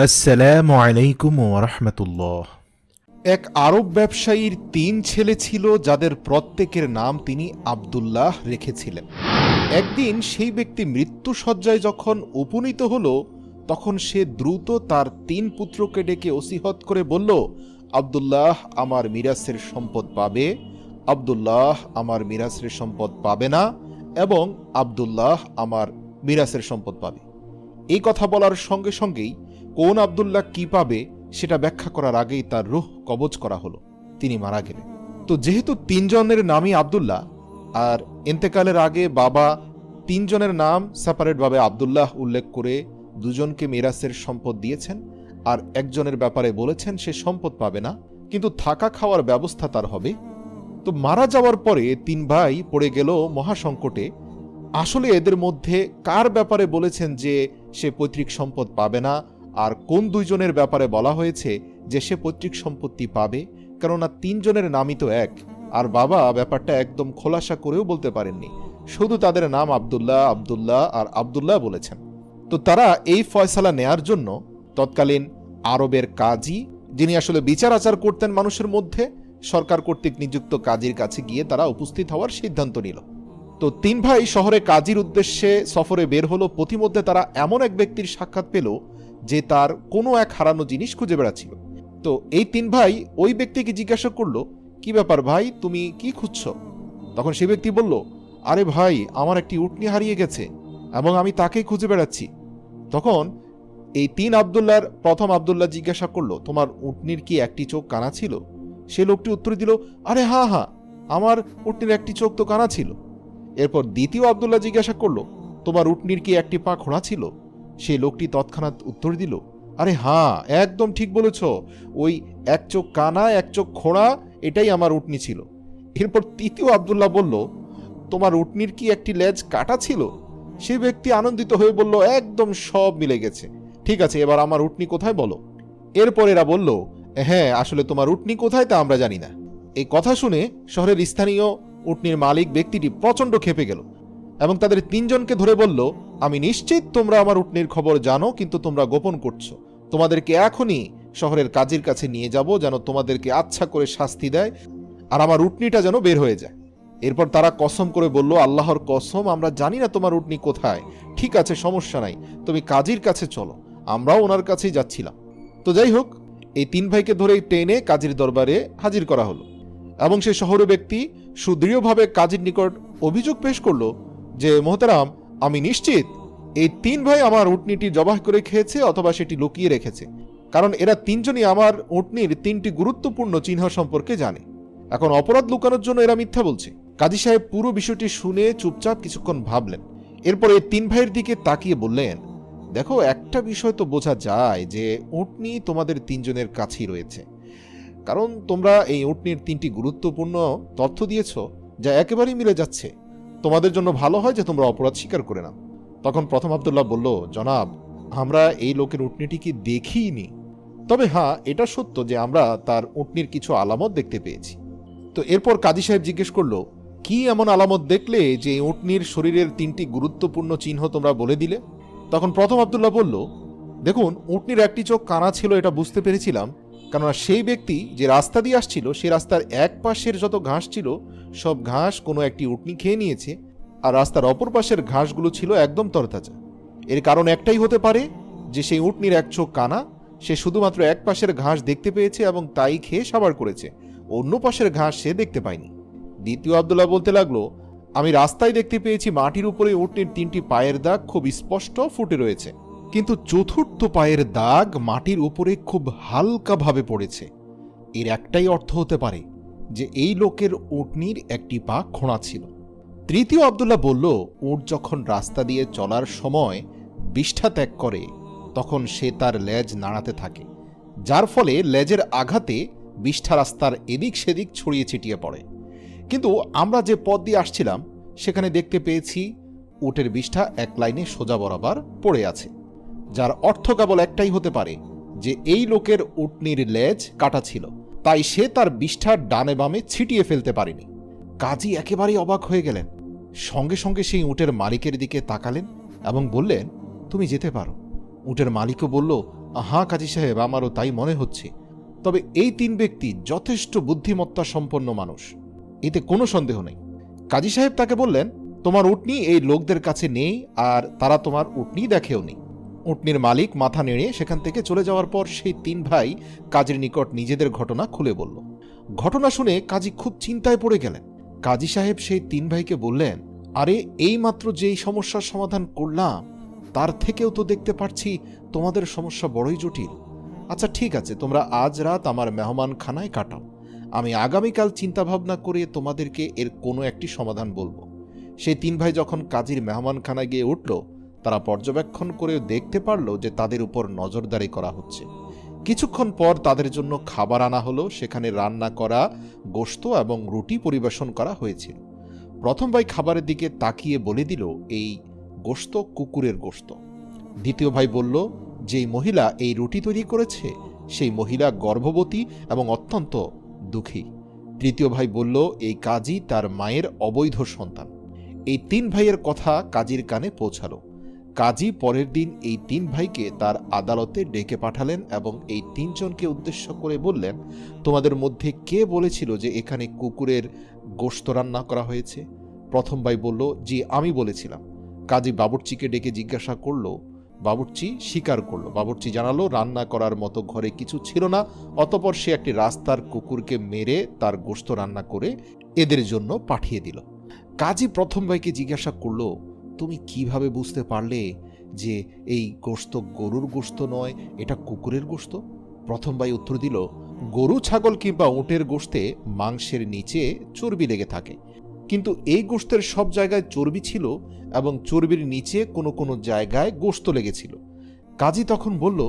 আসসালামু আলাইকুম ওয়া রাহমাতুল্লাহ। এক আরব ব্যবসায়ীর ৩ ছেলে ছিল, যাদের প্রত্যেকের নাম তিনি আব্দুল্লাহ রেখেছিলেন। একদিন সেই ব্যক্তি মৃত্যুশয্যায় যখন উপনীত হল, তখন সে দ্রুত তার ৩ পুত্রকে ডেকে ওসিহত করে বলল, আব্দুল্লাহ আমার মিরাসের সম্পদ পাবে, আব্দুল্লাহ আমার মিরাসের সম্পদ পাবে না, এবং আব্দুল্লাহ আমার মিরাসের সম্পদ পাবে। এই কথা বলার সঙ্গে সঙ্গেই কোন আব্দুল্লাহ কি পাবে সেটা ব্যাখ্যা করার আগেই তার রূহ কবজ করা হলো, তিনি মারা গেলেন। তো যেহেতু ৩ জনের নামই আব্দুল্লাহ, আর ইন্তেকালের আগে বাবা ৩ জনের নাম সেপারেটভাবে আব্দুল্লাহ উল্লেখ করে ২ জনকে মিরাসের সম্পদ দিয়েছেন, আর একজনের ব্যাপারে বলেছেন সে সম্পদ পাবে না, কিন্তু থাকা খাওয়ার ব্যবস্থা তার হবে। তো মারা যাওয়ার পরে ৩ ভাই পড়ে গেল মহাসংকটে। আসলে এদের মধ্যে কার ব্যাপারে বলেছেন যে সে পৈতৃক সম্পদ পাবে না, আর কোন ২ জনের ব্যাপারে বলা হয়েছে যে সে পৈতৃক সম্পত্তি পাবে? কেননা ৩ জনের নামই তো এক, আর বাবা ব্যাপারটা একদম খোলাসা করেও বলতে পারেননি, শুধু তাদের নাম আব্দুল্লাহ আব্দুল্লাহ আর আব্দুল্লাহ বলেছেন। তো তারা এই ফয়সালা নেয়ার জন্য তৎকালীন আরবের কাজী, যিনি আসলে বিচার আচার করতেন মানুষের মধ্যে, সরকার কর্তৃক নিযুক্ত কাজীর কাছে গিয়ে তারা উপস্থিত হওয়ার সিদ্ধান্ত নিল। তো ৩ ভাই শহরে কাজীর উদ্দেশ্যে সফরে বের হলো। পথিমধ্যে তারা এমন এক ব্যক্তির সাক্ষাৎ পেল যে তার কোনো এক হারানো জিনিস খুঁজে বেড়াচ্ছিল। তো এই ৩ ভাই ওই ব্যক্তিকে জিজ্ঞাসা করলো, কি ব্যাপার ভাই, তুমি কি খুঁজছো? তখন সেই ব্যক্তি বলল, আরে ভাই, আমার একটি উটনি হারিয়ে গেছে এবং আমি তাকেই খুঁজে বেড়াচ্ছি। তখন এই ৩ আব্দুল্লাহর প্রথম আব্দুল্লাহ জিজ্ঞাসা করলো, তোমার উটনির কি একটি চোখ কানা ছিল? সে লোকটি উত্তর দিল, আরে হ্যাঁ হ্যাঁ, আমার উটনির একটি চোখ তো কানা ছিল। এরপর দ্বিতীয় আব্দুল্লাহ জিজ্ঞাসা করলো, তোমার উটনির কি একটি পা খোঁড়া ছিল? সেই লোকটি তৎক্ষণাৎ উত্তর দিল, আরে হ্যাঁ, একদম ঠিক বলেছ, ওই এক চোখ কানা এক চোখ খোঁড়া, এটাই আমার উটনি ছিল। এরপর তৃতীয় আব্দুল্লাহ বলল, তোমার উটনির কি একটি লেজ কাটা ছিল? সেই ব্যক্তি আনন্দিত হয়ে বলল, একদম সব মিলে গেছে, ঠিক আছে, এবার আমার উটনি কোথায় বলো। এরপর এরা বলল, হ্যাঁ, আসলে তোমার উটনি কোথায় তা আমরা জানি না। এই কথা শুনে শহরের স্থানীয় উটনির মালিক ব্যক্তিটি প্রচণ্ড ক্ষেপে গেল এবং তাদের ৩ জনকে ধরে বলল, আমি নিশ্চিত তোমরা আমার উটনির খবর জানো, কিন্তু তোমরা গোপন করছো। তোমাদেরকে এখনই শহরের কাজীর কাছে নিয়ে যাব, যেন তোমাদেরকে আচ্ছা করে শাস্তি দেয়, আর আমার উটনিটা যেন বের হয়ে যায়। এরপর তারা কসম করে বলল, আল্লাহর কসম, আমরা জানি না তোমার উটনি কোথায়। ঠিক আছে, সমস্যা নাই, তুমি কাজীর কাছে চলো, আমরাও ওনার কাছেই যাচ্ছিলাম। তো যাই হোক, এই ৩ ভাইকে ধরে টেনে কাজীর দরবারে হাজির করা হলো এবং সে শহরের ব্যক্তি সুদৃঢ়ভাবে কাজীর নিকট অভিযোগ পেশ করলো যে, মোহতারাম, আমি নিশ্চিত এই ৩ ভাই আমার উটনিটি জবাহ করে খেয়েছে অথবা সেটি লুকিয়ে রেখেছে, কারণ এরা ৩ জনই আমার উটনির ৩টি গুরুত্বপূর্ণ চিহ্ন সম্পর্কে জানে। এখন অপরাধ লুকানোর জন্য এরা মিথ্যা বলছে। কাজী সাহেব পুরো বিষয়টি শুনে চুপচাপ কিছুক্ষণ ভাবলেন। এরপর এই ৩ ভাইয়ের দিকে তাকিয়ে বললেন, দেখো, একটা বিষয় তো বোঝা যায় যে উটনি তোমাদের ৩ জনের কাছেই রয়েছে, কারণ তোমরা এই উটনির ৩টি গুরুত্বপূর্ণ তথ্য দিয়েছ, যা একেবারেই মিলে যাচ্ছে। তোমাদের জন্য ভালো হয় যে তোমরা অপরাধ স্বীকার করে নাও। তখন প্রথম আব্দুল্লাহ বলল, জনাব, আমরা এই লোকের উটনিটিকে দেখিনি, তবে হ্যাঁ, এটা সত্য যে আমরা তার উটনির কিছু আলামত দেখতে পেয়েছি। তো এরপর কাজী সাহেব জিজ্ঞেস করলো, কি এমন আলামত দেখলে যে উটনির শরীরের ৩টি গুরুত্বপূর্ণ চিহ্ন তোমরা বলে দিলে? তখন প্রথম আব্দুল্লাহ বলল, দেখুন, উটনির একটি চোখ কানা ছিল, এটা বুঝতে পেরেছিলাম, কেননা সেই ব্যক্তি যে রাস্তা দিয়ে আসছিল, সেই রাস্তার এক পাশের যত ঘাস ছিল সব ঘাস কোনো একটি উটনি খেয়ে নিয়েছে, আর রাস্তার অপর পাশের ঘাসগুলো ছিল একদম তরতাজা। এর কারণ একটাই হতে পারে যে সেই উটনির এক চোখ কানা, সে শুধুমাত্র এক পাশের ঘাস দেখতে পেয়েছে এবং তাই খেয়ে সাবার করেছে, অন্য পাশের ঘাস সে দেখতে পায়নি। দ্বিতীয় আব্দুল্লাহ বলতে লাগলো, আমি রাস্তায় দেখতে পেয়েছি মাটির উপরে উটনির ৩টি পায়ের দাগ খুব স্পষ্ট ফুটে রয়েছে, কিন্তু চতুর্থ পায়ের দাগ মাটির উপরে খুব হালকাভাবে পড়েছে। এর একটাই অর্থ হতে পারে যে এই লোকের উটনির একটি পা খোঁড়া ছিল। তৃতীয় আব্দুল্লাহ বলল, উট যখন রাস্তা দিয়ে চলার সময় বিষ্ঠা ত্যাগ করে, তখন সে তার লেজ নাড়াতে থাকে, যার ফলে লেজের আঘাতে বিষ্ঠা রাস্তার এদিক সেদিক ছড়িয়ে ছিটিয়ে পড়ে। কিন্তু আমরা যে পথ দিয়ে আসছিলাম সেখানে দেখতে পেয়েছি উটের বিষ্ঠা এক লাইনে সোজা বরাবর পড়ে আছে, যার অর্থ কেবল একটাই হতে পারে যে এই লোকের উটনির লেজ কাটা ছিল, তাই সে তার বিষ্ঠা ডানে বামে ছিটিয়ে ফেলতে পারেনি। কাজী একেবারেই অবাক হয়ে গেলেন। সঙ্গে সঙ্গে সেই উটের মালিকের দিকে তাকালেন এবং বললেন, তুমি যেতে পারো। উটের মালিকও বলল, হ্যাঁ কাজী সাহেব, আমারও তাই মনে হচ্ছে। তবে এই 3 ব্যক্তি যথেষ্ট বুদ্ধিমত্তা সম্পন্ন মানুষ, এতে কোনো সন্দেহ নেই। কাজী সাহেব তাকে বললেন, তোমার উটনী এই লোকদের কাছে নেই, আর তারা তোমার উটনী দেখেও নেই। উটনির মালিক মাথা নেড়ে সেখান থেকে চলে যাওয়ার পর সেই 3 ভাই কাজীর নিকট নিজেদের ঘটনা খুলে বলল। ঘটনা শুনে কাজী খুব চিন্তায় পড়ে গেলেন। কাজী সাহেব সেই 3 ভাইকে বললেন, আরে এইমাত্র যেই সমস্যার সমাধান করলাম তার থেকেও তো দেখতে পাচ্ছি তোমাদের সমস্যা বড়ই জটিল। আচ্ছা ঠিক আছে, তোমরা আজ রাত আমার মেহমানখানায় কাটাও, আমি আগামীকাল চিন্তাভাবনা করে তোমাদেরকে এর কোনো একটি সমাধান বলবো। সেই 3 ভাই যখন কাজীর মেহমানখানায় গিয়ে উঠল, তারা পর্যবেক্ষণ করে দেখতে পারল যে তাদের উপর নজরদারি করা হচ্ছে। কিছুক্ষণ পর তাদের জন্য খাবার আনা হলো। সেখানে রান্না করা গোশত এবং রুটি পরিবেশন করা হয়েছিল। প্রথম ভাই খাবারের দিকে তাকিয়ে বলে দিল, এই গোশত কুকুরের গোশত। দ্বিতীয় ভাই বলল, যেই মহিলা এই রুটি তৈরি করেছে সেই মহিলা গর্ভবতী এবং অত্যন্ত দুঃখী। তৃতীয় ভাই বলল, এই কাজী তার মায়ের অবৈধ সন্তান। এই 3 ভাইয়ের কথা কাজীর কানে পৌঁছালো। কাজী পরের দিন এই 3 ভাইকে তার আদালতে ডেকে পাঠালেন এবং এই 3 জনকে উদ্দেশ্য করে বললেন, তোমাদের মধ্যে কে বলেছিল যে এখানে কুকুরের গোশত রান্না করা হয়েছে? প্রথম ভাই বলল, জি আমি বলেছিলাম। কাজী বাবুর্চিকে ডেকে জিজ্ঞাসা করলো, বাবুর্চি স্বীকার করলো। বাবুর্চি জানালো রান্না করার মতো ঘরে কিছু ছিল না। অতঃপর সে একটি রাস্তার কুকুরকে মেরে তার গোশত রান্না করে এদের জন্য পাঠিয়ে দিল। কাজী প্রথম ভাইকে জিজ্ঞাসা করলো, তুমি কিভাবে বুঝতে পারলে যে এই গোশত গরুর গোশত নয়, এটা কুকুরের গোশত? প্রথম ভাই উত্তর দিল, গরু ছাগল কিংবা উটের গোশতে মাংসের নিচে চর্বি লেগে থাকে, কিন্তু এই গোশতের সব জায়গায় চর্বি ছিল এবং চর্বির নিচে কোনো কোনো জায়গায় গোশত লেগেছিল। কাজী তখন বলল,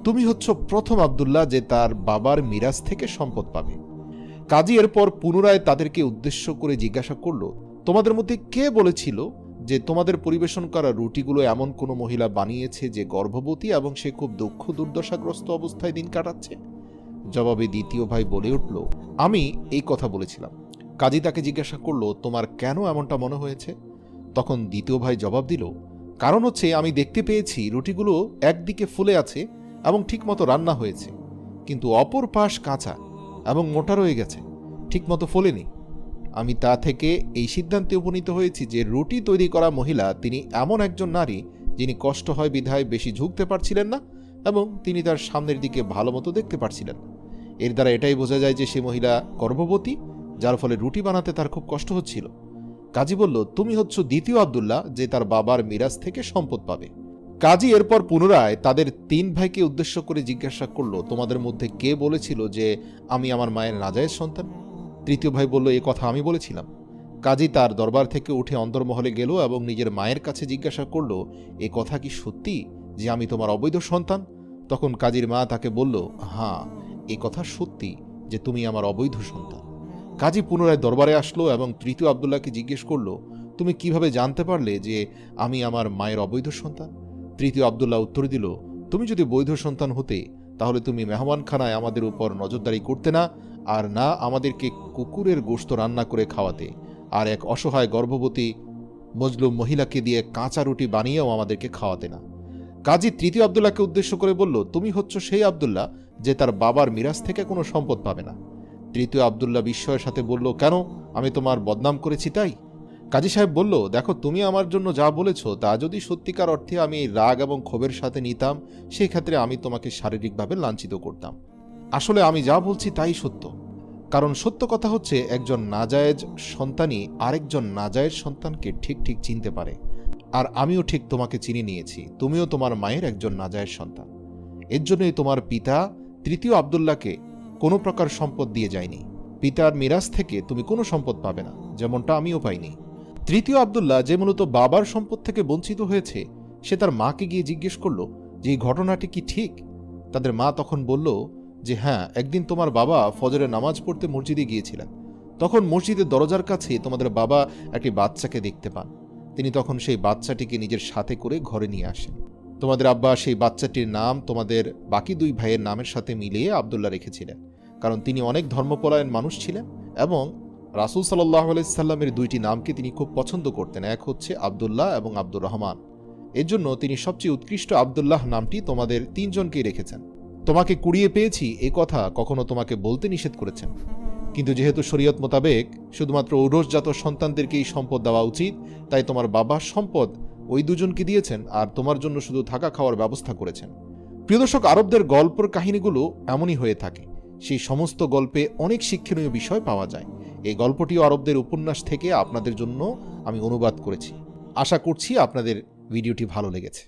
তুমি হচ্ছ প্রথম আব্দুল্লাহ যে তার বাবার মিরাজ থেকে সম্পদ পাবে। কাজী এরপর পুনরায় তাদেরকে উদ্দেশ্য করে জিজ্ঞাসা করলো, তোমাদের মধ্যে কে বলেছিল যে তোমাদের পরিবেশন করা রুটিগুলো এমন কোনো মহিলা বানিয়েছে যে গর্ভবতী এবং সে খুব দুঃখ দুর্দশাগ্রস্ত অবস্থায় দিন কাটাচ্ছে? জবাবে দ্বিতীয় ভাই বলে উঠল, আমি এই কথা বলেছিলাম। কাজী তাকে জিজ্ঞাসা করলো, তোমার কেন এমনটা মনে হয়েছে? তখন দ্বিতীয় ভাই জবাব দিল, কারণ হচ্ছে আমি দেখতে পেয়েছি রুটিগুলো একদিকে ফুলে আছে এবং ঠিকমতো রান্না হয়েছে, কিন্তু অপর পাশ কাঁচা এবং মোটা রয়ে গেছে, ঠিকমতো ফোলেনি। আমি তা থেকে এই সিদ্ধান্তে উপনীত হয়েছি যে রুটি তৈরি করা মহিলা তিনি এমন একজন নারী যিনি কষ্ট হয় বিধায় বেশি ঝুঁকতে পারছিলেন না এবং তিনি তার সামনের দিকে ভালো মতো দেখতে পারছিলেন। এর দ্বারা এটাই বোঝা যায় যে সে মহিলা গর্ভবতী, যার ফলে রুটি বানাতে তার খুব কষ্ট হচ্ছিল। কাজী বলল, তুমি হচ্ছ দ্বিতীয় আব্দুল্লাহ যে তার বাবার মিরাজ থেকে সম্পদ পাবে। কাজী এরপর পুনরায় তাদের 3 ভাইকে উদ্দেশ্য করে জিজ্ঞাসা করলো, তোমাদের মধ্যে কে বলেছিল যে আমি আমার মায়ের নাজায়েজ সন্তান? তৃতীয় ভাই বলল, এ কথা আমি বলেছিলাম। কাজী তার দরবার থেকে উঠে অন্দরমহলে গেল এবং নিজের মায়ের কাছে জিজ্ঞাসা করল, এ কথা কি সত্যি যে আমি তোমার অবৈধ সন্তান? তখন কাজীর মা তাকে বলল, হ্যাঁ এ কথা সত্যি যে তুমি আমার অবৈধ সন্তান। কাজী পুনরায় দরবারে আসলো এবং তৃতীয় আব্দুল্লাহকে জিজ্ঞেস করল, তুমি কিভাবে জানতে পারলে যে আমি আমার মায়ের অবৈধ সন্তান? তৃতীয় আব্দুল্লাহ উত্তর দিল, তুমি যদি বৈধ সন্তান হতে তাহলে তুমি মেহমানখানায় আমাদের উপর নজরদারি করতে না, আর না আমাদেরকে কুকুরের গোশত রান্না করে খাওয়াতে, আর এক অসহায় গর্ভবতী মজলুম মহিলাকে দিয়ে কাঁচা রুটি বানিয়েও আমাদেরকে খাওয়াতে না। কাজী তৃতীয় আব্দুল্লাহকে উদ্দেশ্য করে বলল, তুমি হচ্ছ সেই আব্দুল্লাহ যে তার বাবার মিরাজ থেকে কোনো সম্পদ পাবে না। তৃতীয় আব্দুল্লাহ বিস্ময়ের সাথে বলল, কেন, আমি তোমার বদনাম করেছি তাই? কাজী সাহেব বলল, দেখো তুমি আমার জন্য যা বলেছ তা যদি সত্যিকার অর্থে আমি রাগ এবং ক্ষোভের সাথে নিতাম, সেই ক্ষেত্রে আমি তোমাকে শারীরিকভাবে লাঞ্ছিত করতাম। আসলে আমি যা বলছি তাই সত্য, কারণ সত্য কথা হচ্ছে একজন নাজায়েজ সন্তানই আরেকজন নাজায়েজ সন্তানকে ঠিক ঠিক চিনতে পারে, আর আমিও ঠিক তোমাকে চিনে নিয়েছি, তুমিও তোমার মায়ের একজন নাজায়েজ সন্তান। এর জন্যই তোমার পিতা তৃতীয় আব্দুল্লাহকে কোনো প্রকার সম্পদ দিয়ে যায়নি। পিতার মিরাজ থেকে তুমি কোনো সম্পদ পাবে না, যেমনটা আমিও পাইনি। তৃতীয় আব্দুল্লাহ যে মূলত বাবার সম্পদ থেকে বঞ্চিত হয়েছে, সে তার মাকে গিয়ে জিজ্ঞেস করল যে এই ঘটনাটি কি ঠিক? তাদের মা তখন বলল যে হ্যাঁ, একদিন তোমার বাবা ফজরের নামাজ পড়তে মসজিদে গিয়েছিলেন, তখন মসজিদের দরজার কাছে তোমাদের বাবা একটি বাচ্চাকে দেখতে পান। তিনি তখন সেই বাচ্চাটিকে নিজের সাথে করে ঘরে নিয়ে আসেন। তোমাদের আব্বা সেই বাচ্চাটির নাম তোমাদের বাকি 2 ভাইয়ের নামের সাথে মিলিয়ে আব্দুল্লাহ রেখেছিলেন, কারণ তিনি অনেক ধর্মপরায়ণ মানুষ ছিলেন এবং রাসূল সাল্লাল্লাহু আলাইহি সাল্লামের 2টি নামকে তিনি খুব পছন্দ করতেন, এক হচ্ছে আব্দুল্লাহ এবং আব্দুর রহমান। এর জন্য তিনি সবচেয়ে উৎকৃষ্ট আব্দুল্লাহ নামটি তোমাদের তিনজনকেই রেখেছেন। তোমাকে কুড়িয়ে পেয়েছি এ কথা কখনো তোমাকে বলতে নিষেধ করেছেন, কিন্তু যেহেতু শরীয়ত মোতাবেক শুধুমাত্র ঔরসজাত সন্তানদেরকেই সম্পদ দেওয়া উচিত, তাই তোমার বাবার সম্পদ ওই দুজনকে দিয়েছেন আর তোমার জন্য শুধু থাকা খাওয়ার ব্যবস্থা করেছেন। প্রিয় দর্শক, আরবদের গল্পের কাহিনীগুলো এমনই হয়ে থাকে। সেই সমস্ত গল্পে অনেক শিক্ষণীয় বিষয় পাওয়া যায়। এই গল্পটিও আরবদের উপন্যাস থেকে আপনাদের জন্য আমি অনুবাদ করেছি। আশা করছি আপনাদের ভিডিওটি ভালো লেগেছে।